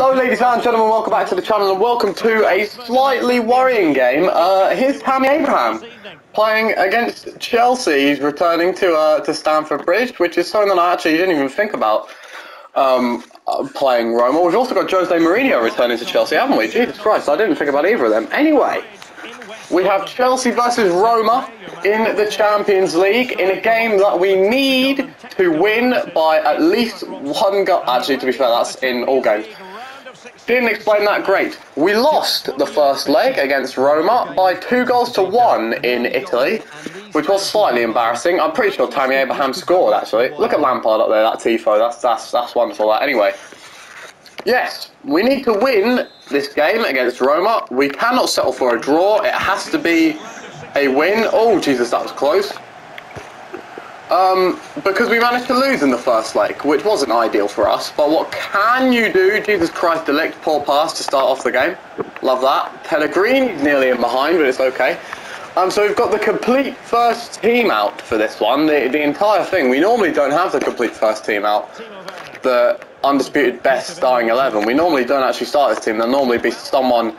Hello ladies and gentlemen, welcome back to the channel and welcome to a slightly worrying game. Here's Tammy Abraham playing against Chelsea. He's returning to Stamford Bridge, which is something that I actually didn't even think about playing Roma. We've also got Jose Mourinho returning to Chelsea, haven't we? Jesus Christ, I didn't think about either of them. Anyway, we have Chelsea versus Roma in the Champions League in a game that we need to win by at least one goal. Actually, to be fair, that's in all games. Didn't explain that great. We lost the first leg against Roma by 2-1 in Italy, which was slightly embarrassing. I'm pretty sure Tammy Abraham scored, actually. Look at Lampard up there, that tifo. That's wonderful. Anyway, yes, we need to win this game against Roma. We cannot settle for a draw. It has to be a win. Oh, Jesus, that was close. Because we managed to lose in the first leg, which wasn't ideal for us. But what can you do? Jesus Christ, Delict, poor pass to start off the game. Love that. Pellegrini's nearly in behind, but it's okay. So we've got the complete first team out for this one. The entire thing. We normally don't have the complete first team out. The undisputed best starting 11. We normally don't actually start this team. There'll normally be someone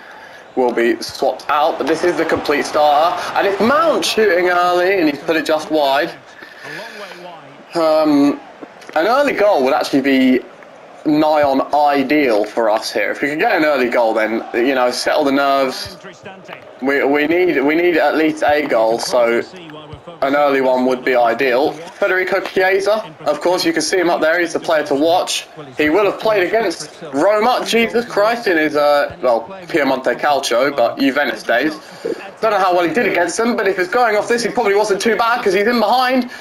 will be swapped out, but this is the complete starter. And it's Mount shooting early, and he's put it just wide. An early goal would actually be nigh on ideal for us here. If we could get an early goal, then you know, settle the nerves. We need at least a goal, so an early one would be ideal. Federico Chiesa, of course, you can see him up there. He's the player to watch. He will have played against Roma, Jesus Christ, in his well, Piemonte Calcio, but Juventus days. Don't know how well he did against them, but if it's going off this, he probably wasn't too bad because he's in behind.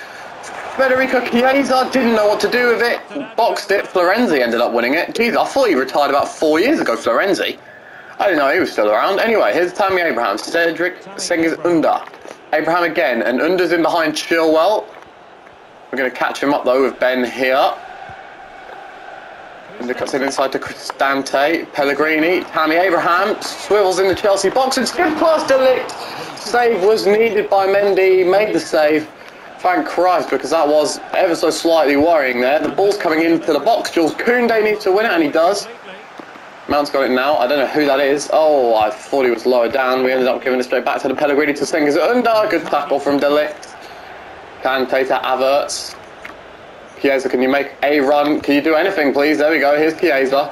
Federico Chiesa didn't know what to do with it, boxed it, Florenzi ended up winning it. Jeez, I thought he retired about 4 years ago, Florenzi. I didn't know he was still around. Anyway, here's Tammy Abraham, Cedric Cengiz Under. Abraham again, and Under's in behind Chilwell. We're going to catch him up though with Ben here. Under cuts it inside to Cristante, Pellegrini, Tammy Abraham, swivels in the Chelsea box and skips past Delict. Save was needed by Mendy, made the save. Thank Christ, because that was ever so slightly worrying there. The ball's coming into the box. Jules Koundé needs to win it, and he does. Mount's got it now. I don't know who that is. Oh, I thought he was lower down. We ended up giving it straight back to the Pellegrini to Cengiz Under. Good tackle from Delict. Kante to Havertz. Chiesa, can you make a run? Can you do anything, please? There we go. Here's Chiesa.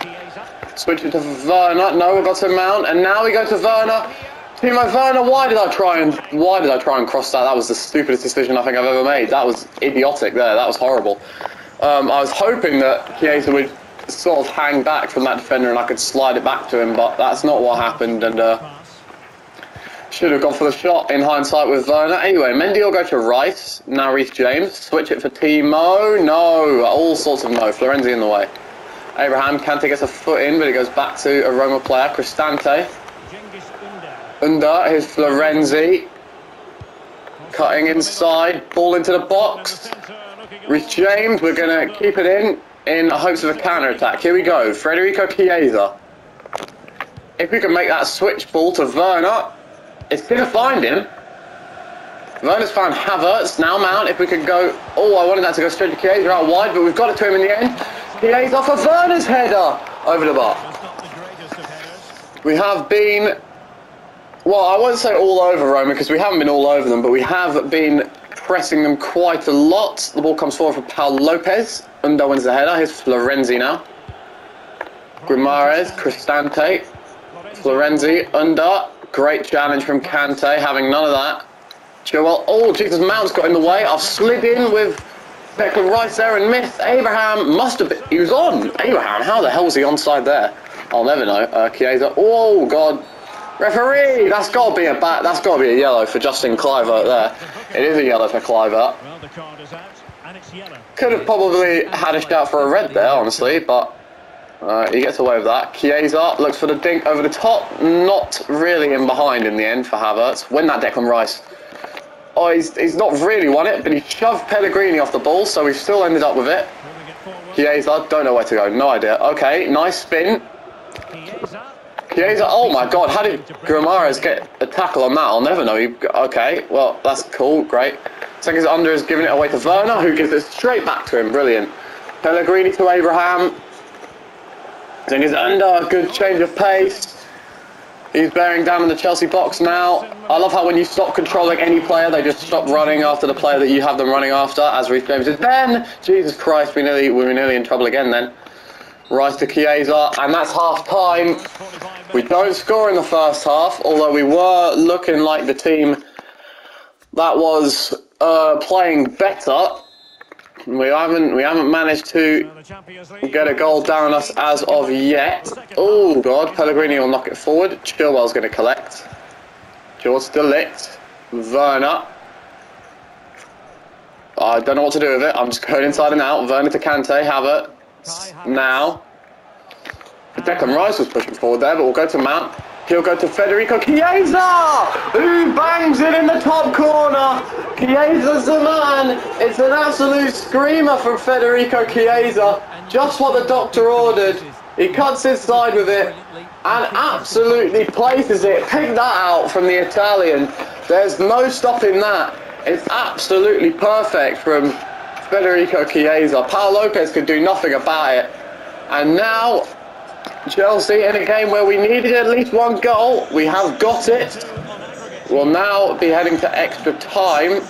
Switch it to Werner. No, we've got to Mount, and now we go to Werner. Timo Werner, why did I try and cross that? That was the stupidest decision I think I've ever made. That was idiotic there. That was horrible. I was hoping that Chiesa would sort of hang back from that defender and I could slide it back to him, but that's not what happened, and should have gone for the shot in hindsight with Werner. Anyway, Mendy will go to Rice. Now Reece James. Switch it for Timo. No. All sorts of no. Florenzi in the way. Abraham, Kante gets a foot in, but it goes back to a Roma player. Cristante. Under, here's Florenzi, cutting inside, ball into the box. Reece James, we're going to keep it in hopes of a counter-attack. Here we go, Federico Chiesa. If we can make that switch ball to Werner, it's going to find him. Werner's found Havertz, now Mount, if we could go... Oh, I wanted that to go straight to Chiesa out wide, but we've got it to him in the end. Chiesa for Werner's header over the bar. We have been... Well, I won't say all over Roma because we haven't been all over them, but we have been pressing them quite a lot. The ball comes forward for Paul Lopez. Under wins the header. Here's Florenzi now. Grimares, Cristante, Florenzi, Under. Great challenge from Kante, having none of that. Chilwell. Oh, Jesus, Mount's got in the way. I've slid in with Declan Rice there and missed. Abraham must have been... He was on. Abraham, how the hell was he onside there? I'll never know. Chiesa. Oh, God. Referee! That's got to be a yellow for Justin Kluivert there. It is a yellow for Kluivert. Could have probably had a shout for a red there, honestly, but he gets away with that. Chiesa looks for the dink over the top. Not really in behind in the end for Havertz. Win that, Declan Rice. Oh, he's not really won it, but he shoved Pellegrini off the ball, so we've still ended up with it. Chiesa, don't know where to go, no idea. Okay, nice spin. Chiesa, oh my God, how did Grimares get a tackle on that? I'll never know. Okay, well, that's cool, great. Cengiz Under is giving it away to Werner, who gives it straight back to him, brilliant. Pellegrini to Abraham. Zing is under, good change of pace. He's bearing down in the Chelsea box now. I love how when you stop controlling any player, they just stop running after the player that you have them running after, as Reece James is then. Jesus Christ, we were nearly in trouble again then. Rice to Chiesa, and that's half time. We don't score in the first half, although we were looking like the team that was playing better. We haven't managed to get a goal down on us as of yet. Oh God, Pellegrini will knock it forward. Chilwell's going to collect. George de Ligt. Werner. I don't know what to do with it. I'm just going inside and out. Werner to Kante. Havertz. Now. Declan Rice was pushing forward there, but we'll go to Mount. He'll go to Federico Chiesa, who bangs it in the top corner. Chiesa's the man. It's an absolute screamer from Federico Chiesa. Just what the doctor ordered. He cuts inside with it and absolutely places it. Pick that out from the Italian. There's no stopping that. It's absolutely perfect from Federico Chiesa. Paul Lopez could do nothing about it. And now Chelsea, in a game where we needed at least one goal, we have got it. We'll now be heading to extra time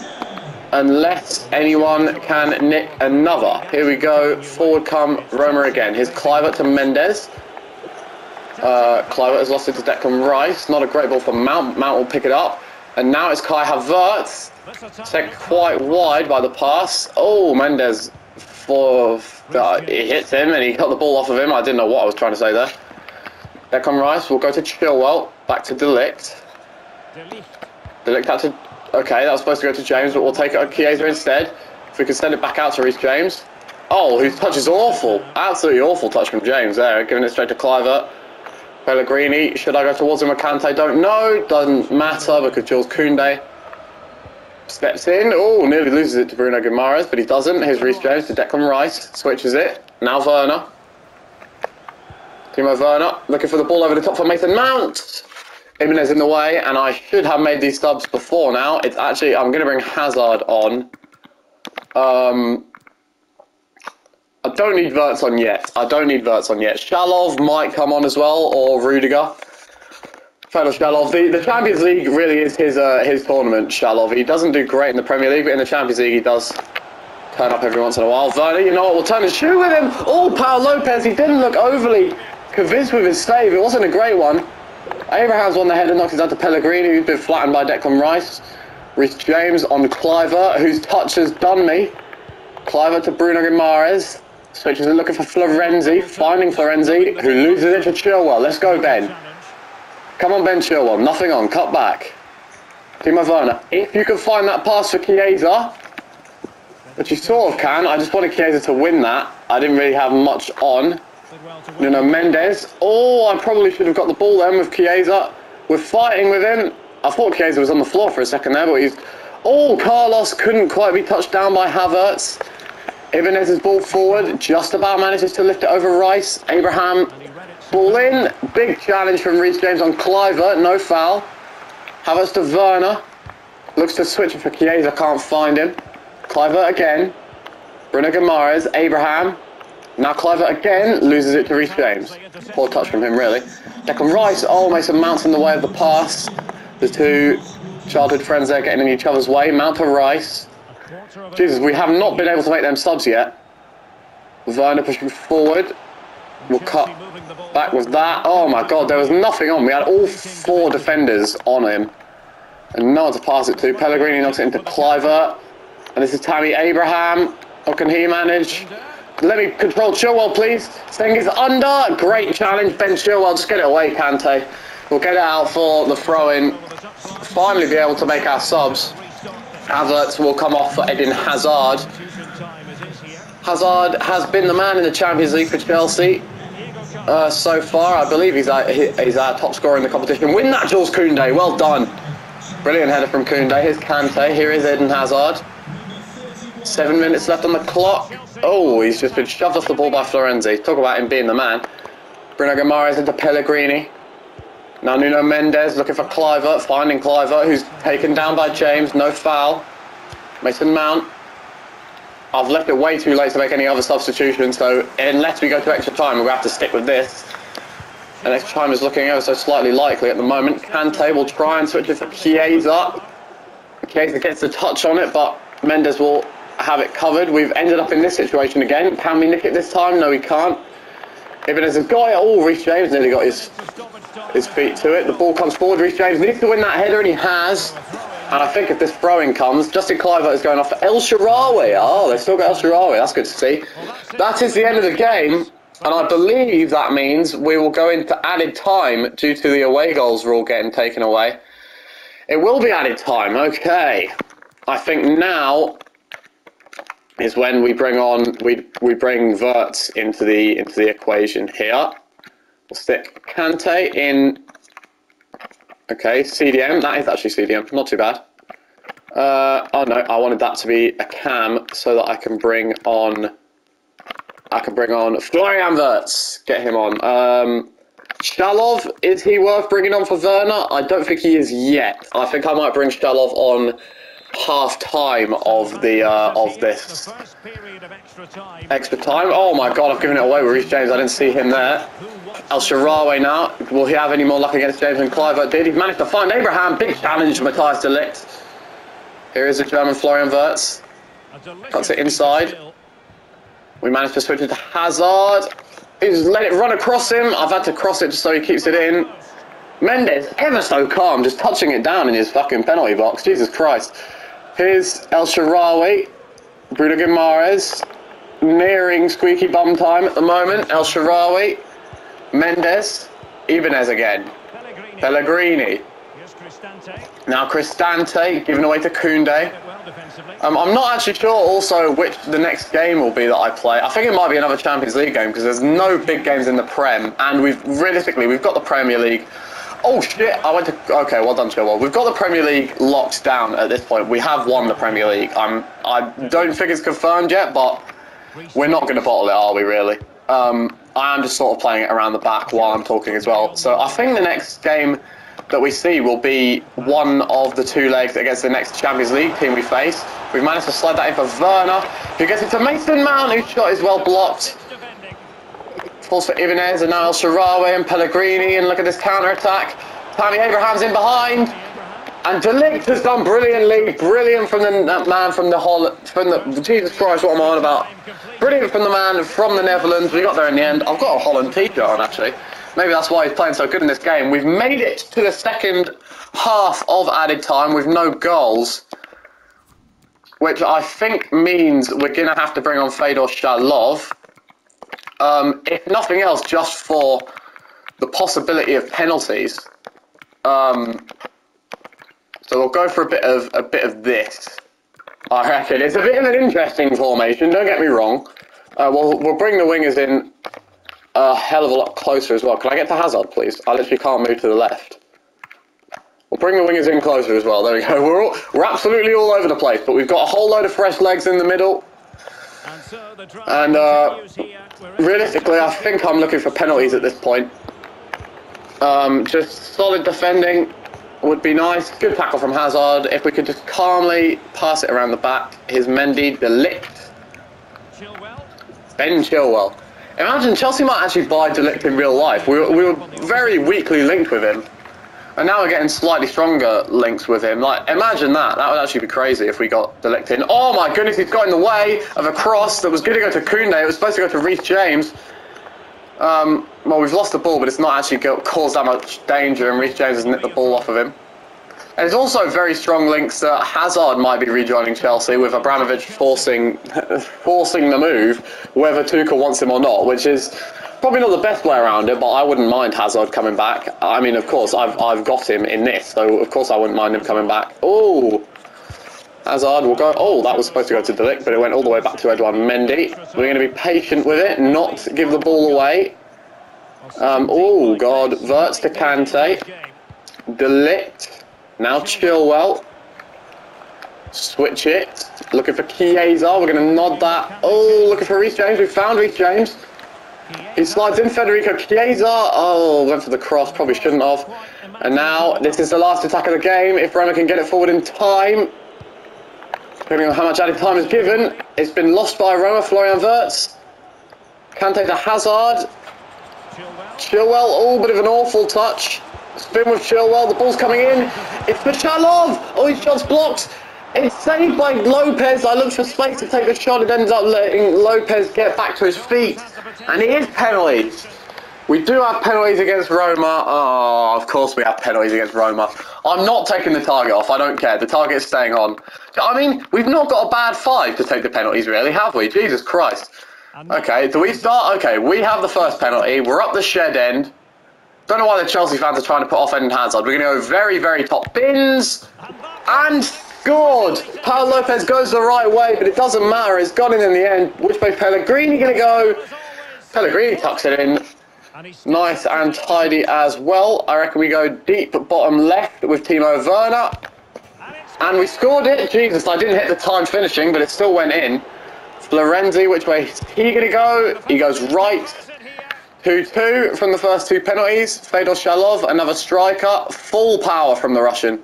unless anyone can nick another. Here we go, forward come Roma again. Here's Kluivert to Mendes. Kluivert has lost it to Declan Rice. Not a great ball for Mount. Mount will pick it up. And now it's Kai Havertz. Set quite wide by the pass. Oh, Mendes. He hits him and he got the ball off of him. I didn't know what I was trying to say there. Declan Rice will go to Chilwell. Back to De Ligt. De Ligt had to... Okay, that was supposed to go to James, but we'll take it on Chiesa instead. If we can send it back out to Reece James. Oh, whose touch is awful. Absolutely awful touch from James there. Giving it straight to Kluivert. Pellegrini. Should I go towards him with Kante? Don't know. Doesn't matter because Jules Koundé steps in. Oh, nearly loses it to Bruno Guimaraes, but he doesn't. Here's Reece James to Declan Rice. Switches it. Now Werner. Timo Werner looking for the ball over the top for Mason Mount. Jimenez in the way, and I should have made these subs before now. It's actually, I'm going to bring Hazard on. I don't need Wirtz on yet. Shalov might come on as well, or Rudiger. Fedor Shalov. The Champions League really is his tournament, Shalov. He doesn't do great in the Premier League, but in the Champions League he does turn up every once in a while. Werner, you know what, we'll turn and shoot with him. Oh, Paul Lopez, he didn't look overly convinced with his save. It wasn't a great one. Abraham's won the header, knocks it down to Pellegrini, who's been flattened by Declan Rice. Reece James on Kluivert, whose touch has done me. Kluivert to Bruno Guimaraes. Switches in looking for Florenzi, finding Florenzi, who loses it to Chilwell. Let's go, Ben. Come on, Ben Chilwell. Nothing on. Cut back. Timo Werner. If you can find that pass for Chiesa, which you sort of can. I just wanted Chiesa to win that. I didn't really have much on. Nuno Mendes. Oh, I probably should have got the ball then with Chiesa. We're fighting with him. I thought Chiesa was on the floor for a second there, but he's... Oh, Carlos couldn't quite be touched down by Havertz. Ibanez's ball forward. Just about manages to lift it over Rice. Abraham. Ball in. Big challenge from Reece James on Kluivert. No foul. Havertz to Werner. Looks to switch it for Chiesa. Can't find him. Kluivert again. Bruno Guimaraes. Abraham. Now Kluivert again loses it to Reece James. Poor touch from him, really. Declan Rice. Oh, Mason Mount's in the way of the pass. The two childhood friends there getting in each other's way. Mount to Rice. Jesus, we have not been able to make them subs yet. Werner pushing forward. We'll cut back with that. Oh my God, there was nothing on. We had all four defenders on him. And no one to pass it to. Pellegrini knocks it into Kluivert. And this is Tammy Abraham. How can he manage? Let me control Chilwell, please. Sting is under. Great challenge. Ben Chilwell, just get it away, Kante. We'll get it out for the throw-in. Finally be able to make our subs. Havertz will come off for Eden Hazard. Hazard has been the man in the Champions League for Chelsea so far. I believe he's our top scorer in the competition. Win that, Jules Koundé. Well done. Brilliant header from Koundé. Here's Kante. Here is Eden Hazard. 7 minutes left on the clock. Oh, he's just been shoved off the ball by Florenzi. Talk about him being the man. Bruno Guimaraes into Pellegrini. Now Nuno Mendes looking for Kluivert, finding Kluivert, who's taken down by James. No foul. Mason Mount. I've left it way too late to make any other substitutions, so unless we go to extra time, we'll have to stick with this. And extra time is looking ever so slightly likely at the moment. Kante will try and switch it for Chiesa. Chiesa gets the touch on it, but Mendes will have it covered. We've ended up in this situation again. Can we nick it this time? No, we can't. Ibanez has got it. Oh, Reece James nearly got his feet to it. The ball comes forward. Reece James needs to win that header, and he has. And I think if this throw-in comes, Justin Kluivert is going off for El Shaarawy. Oh, they've still got El Shaarawy. That's good to see. That is the end of the game. And I believe that means we will go into added time due to the away goals rule getting taken away. It will be added time. Okay. I think now is when we bring on we bring Wirtz into the equation here. We'll stick Kante in. Okay, CDM. That is actually CDM. Not too bad. Oh no, I wanted that to be a cam so that I can bring on Florian Wirtz. Get him on. Shalov, is he worth bringing on for Werner? I don't think he is yet. I think I might bring Shalov on half time of this extra time. Oh my god, I've given it away with Reece James. I didn't see him there. El Shaarawy now. Will he have any more luck against James than Kluivert did? He's managed to find Abraham. Big challenge, Matthias de Ligt. Here is the German Florian Wirtz. Cuts it inside. We managed to switch it to Hazard. He's let it run across him. I've had to cross it just so he keeps it in. Mendes, ever so calm, just touching it down in his fucking penalty box. Jesus Christ. Here's El Shaarawy. Bruno Guimaraes. Nearing squeaky bum time at the moment. El Shaarawy. Mendes. Ibanez again. Pellegrini. Now Cristante, given away to Koundé. I'm not actually sure also which the next game will be that I play. I think it might be another Champions League game because there's no big games in the Prem, and we've got the Premier League. Oh shit, okay, well done Chilwell. We've got the Premier League locked down at this point. We have won the Premier League. I don't think it's confirmed yet, but we're not going to bottle it, are we really? I am just sort of playing it around the back while I'm talking as well. So I think the next game that we see will be one of the two legs against the next Champions League team we face. We've managed to slide that in for Werner, who gets it to Mason Mount, whose shot is well blocked. Falls for Ibanez, and now El Shaarawy and Pellegrini, and look at this counter-attack. Tammy Abraham's in behind, and De Ligt has done brilliantly. Brilliant from that man from the Jesus Christ, what am I on about? Brilliant from the man from the Netherlands. We got there in the end. I've got a Holland t-shirt on, actually. Maybe that's why he's playing so good in this game. We've made it to the second half of added time with no goals, which I think means we're going to have to bring on Fedor Shalov. If nothing else, just for the possibility of penalties. So we'll go for a bit of this. I reckon it's a bit of an interesting formation. Don't get me wrong. We'll bring the wingers in a hell of a lot closer as well. Can I get to Hazard, please? I literally can't move to the left. We'll bring the wingers in closer as well. There we go. We're absolutely all over the place, but we've got a whole load of fresh legs in the middle. And realistically, I think I'm looking for penalties at this point. Just solid defending would be nice. Good tackle from Hazard. If we could just calmly pass it around the back. Here's Mendy, De Ligt. Ben Chilwell. Imagine Chelsea might actually buy De Ligt in real life. We were very weakly linked with him. And now we're getting slightly stronger links with him. Like, imagine that. That would actually be crazy if we got De Ligt in. Oh my goodness, he's got in the way of a cross that was going to go to Koundé. It was supposed to go to Reece James. Well, we've lost the ball, but it's not actually caused that much danger, and Reece James has nipped the ball off of him. And there's also very strong links that Hazard might be rejoining Chelsea, with Abramovich forcing the move, whether Tuchel wants him or not, which is probably not the best way around it, but I wouldn't mind Hazard coming back. I mean, of course, I've got him in this, so of course I wouldn't mind him coming back. Oh, Hazard will go. Oh, that was supposed to go to De Ligt, but it went all the way back to Edouard Mendy. We're going to be patient with it, not give the ball away. Oh God, Wirtz to Kante, De Ligt. Now Chilwell. Switch it. Looking for Chiesa. We're going to nod that. Oh, looking for Reece James. We found Reece James. He slides in Federico Chiesa. Oh, went for the cross. Probably shouldn't have. And now this is the last attack of the game. If Bremer can get it forward in time. Depending on how much added time is given, it's been lost by Roma. Florian Wirtz. Kante to Hazard. Chilwell, oh, bit of an awful touch. Spin with Chilwell, the ball's coming in. It's for Chalov. Oh, his shot's blocked. It's saved by Lopez. I looked for space to take the shot. It ends up letting Lopez get back to his feet. And it is penalties. We do have penalties against Roma. Oh, of course we have penalties against Roma. I'm not taking the target off. I don't care. The target's staying on. I mean, we've not got a bad five to take the penalties, really, have we? Jesus Christ. Okay, do we start? Okay, we have the first penalty. We're up the shed end. Don't know why the Chelsea fans are trying to put off Eden Hazard. We're going to go very, very top bins. And scored. Paul Lopez goes the right way, but it doesn't matter. It's gone in the end. Which way Pellegrini going to go? Pellegrini tucks it in. Nice and tidy as well. I reckon we go deep bottom left with Timo Werner. And we scored it. Jesus, I didn't hit the time finishing, but it still went in. Florenzi, which way is he going to go? He goes right. 2-2 from the first two penalties. Fedor Shalov, another striker. Full power from the Russian.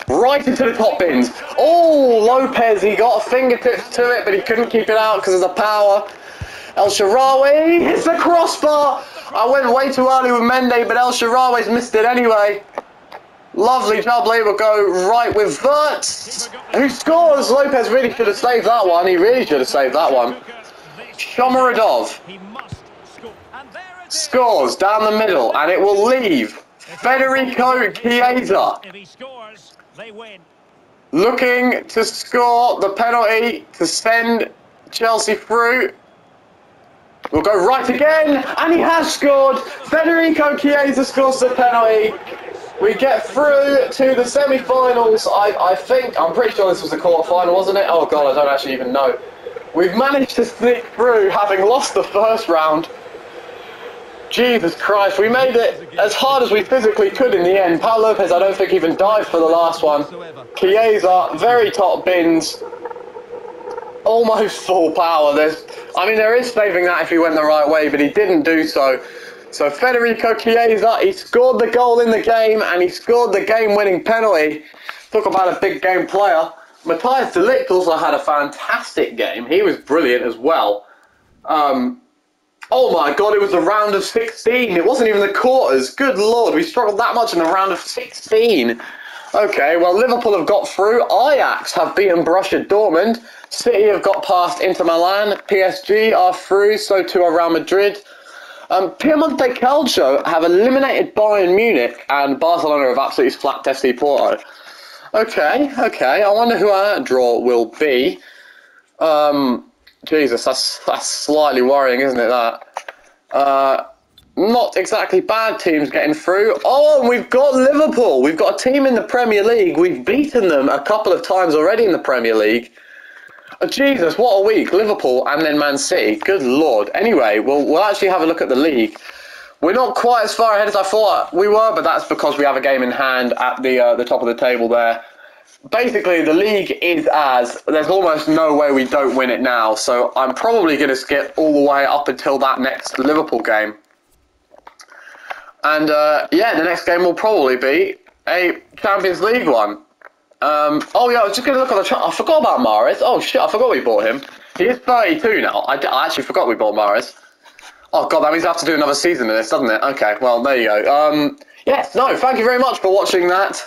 Right into the top bins. Oh, Lopez, he got a fingertips to it, but he couldn't keep it out because of the power. El Shaarawy hits the crossbar. I went way too early with Mendy, but El Shaarawy's missed it anyway. Lovely jubbly. We'll go right with Wirtz, who scores. Lopez really should have saved that one. He really should have saved that one. Shomurodov scores down the middle, and it will leave Federico Chiesa looking to score the penalty to send Chelsea through. We'll go right again, and he has scored. Federico Chiesa scores the penalty. We get through to the semi-finals. I'm pretty sure this was the quarter-final, wasn't it? Oh God, I don't actually even know. We've managed to sneak through, having lost the first round. Jesus Christ, we made it as hard as we physically could in the end. Paul Lopez, I don't think even dived for the last one. Chiesa, very top bins. Almost full power. There is saving that if he went the right way, but he didn't do so. So Federico Chiesa, he scored the goal in the game, and he scored the game-winning penalty. Talk about a big game player. Matthijs de Ligt also had a fantastic game. He was brilliant as well. Oh my God, it was the round of 16. It wasn't even the quarters. Good Lord, we struggled that much in the round of 16. Okay, well, Liverpool have got through. Ajax have beaten Borussia Dortmund. City have got past Inter Milan. PSG are through, so too are Real Madrid. Piemonte Calcio have eliminated Bayern Munich, and Barcelona have absolutely slapped FC Porto. Okay. I wonder who our draw will be. Jesus, that's slightly worrying, isn't it, that? Not exactly bad teams getting through. Oh, and we've got Liverpool. We've got a team in the Premier League. We've beaten them a couple of times already in the Premier League. Jesus, what a week. Liverpool and then Man City. Good Lord. Anyway, we'll actually have a look at the league. We're not quite as far ahead as I thought we were, but that's because we have a game in hand at the top of the table there. Basically, the league is there's almost no way we don't win it now, so I'm probably going to skip all the way up until that next Liverpool game. And, yeah, the next game will probably be a Champions League one. Oh, yeah, I was just going to look on the chart. I forgot about Mahrez. Oh, shit, I forgot we bought him. He is 32 now. I actually forgot we bought Mahrez. Oh, God, that means I have to do another season of this, doesn't it? Okay, well, there you go. Yes, no, thank you very much for watching that.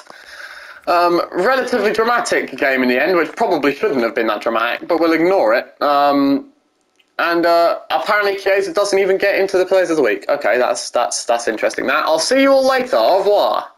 Relatively dramatic game in the end, which probably shouldn't have been that dramatic, but we'll ignore it. Apparently Chiesa doesn't even get into the Players of the Week. Okay, that's interesting. I'll see you all later. Au revoir.